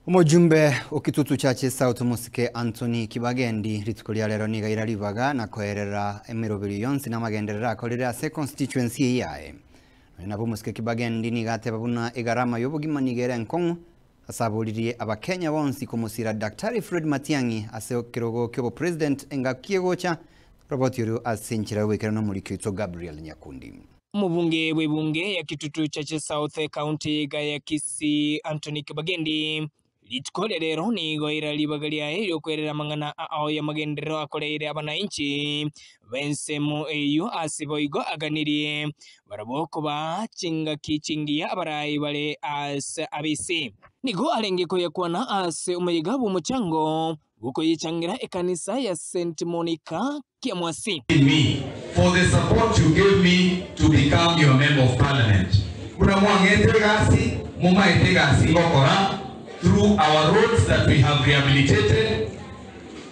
Umujumbe ukitutu chache South Musike Anthony Kibagendi ritukulia lero niga iraribaga na koerera emirobiri yonsi na magenderera akorera ase constituency yae. Nabo Musike Kibagendi nigate babuna igarama yobugima nigera nkongo asaburirie abakenya bonsi kumusira Dr. Fred Matiang'i ase kirogo kyobo president engakiegocha robot yuru asinchira wekera no muri kitso Gabriel Nyakundi. Mubunge webunge ya kitutu chache South County ya Kisii Anthony Kibagendi litukole lero nigo iralibagalya iyo kwerera mangana ao ya magendero akoleire abananchi bensemo eyo asiboigo aganirie baraboko ba chinga kichingia abarayi bale as abisi nigo alengeko yakwana as umeyigabu muchango uko yichangira ekanisa ya St. Monica Kiamwasi. For the support you gave me to become your member of parliament. Kuna mwangete gasi, mumaete gasi ngokora through our roads that we have rehabilitated.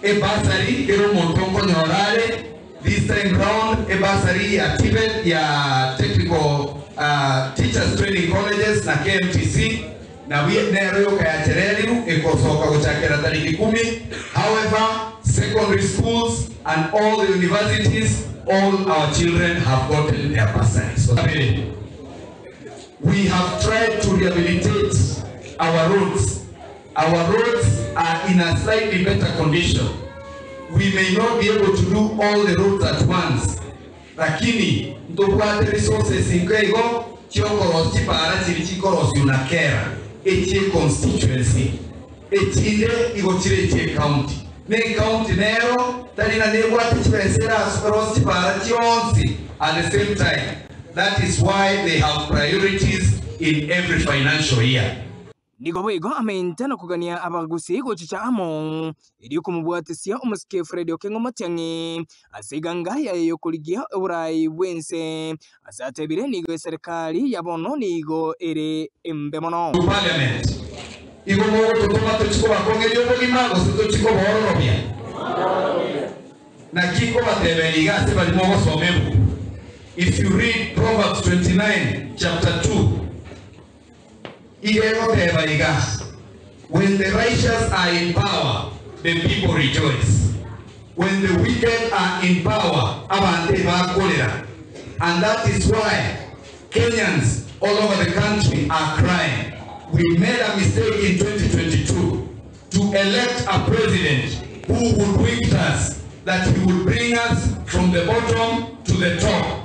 A bursary, kero montongo nyorale, this time round, a bursary ya TVET, ya technical teachers training colleges na KMTC, na nero kaya chereliu, ekosoka kuchakera tariki 10. However, secondary schools and all the universities, all our children have gotten their bursaries. So, we have tried to rehabilitate our roads. Our roads are in a slightly better condition. We may not be able to do all the roads at once. Lakini, ntokwate resources inkego, chiokorosi para chirichikorosi unakera. Eche constituency. Echile igochire county. Ne county nero, talina negwate chibesera asukorosi para chionsi at the same time. That is why they have priorities in every financial year. Nigobo ameintana kugania abagusi gochicha amo iri kumubwatisia Musike Fred Matiang'i asiganga yayo kuligia urai wense asatebire nigo serikali yabono nigo ere embemono parliament igo mogo totoma tochiko bakongerio bogima goseto chiko bororobia na kiko batebeliga se bali mogo somebu. If you read Proverbs 29 chapter 2, when the righteous are in power, the people rejoice. When the wicked are in power, and that is why Kenyans all over the country are crying. We made a mistake in 2022 to elect a president who would wish us, that he would bring us from the bottom to the top.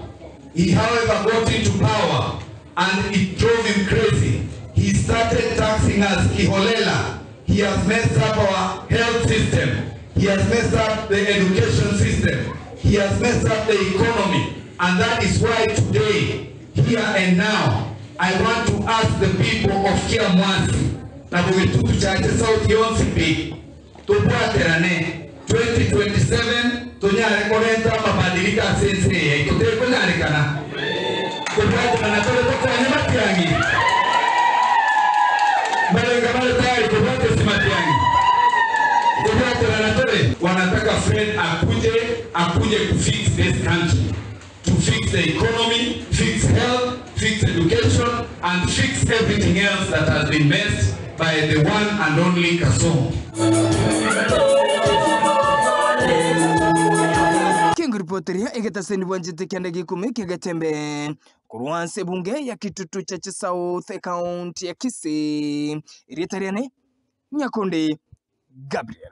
He, however, got into power and it drove him crazy. He started taxing us kiholela. He has messed up our health system. He has messed up the education system. He has messed up the economy. And that is why today, here and now, I want to ask the people of Kiamwasi, na bugetutu chache South Yonsipi, tubuaterane 2027 tunyare korenta mabadilika sense ya ikote kunyare kana. Tubuaterane tole tokanye Matiang'i. Wanataka Fred akuje to fix this country, to fix the economy, fix health, fix education, and fix everything else that has been messed by the one and only Kasongo. Reporteria egetaseni wanjite kiandagi kumeke gatembe kuruanse bunge ya kitutu chache South County ya Kisii Ritariane Nyakundi Gabriel.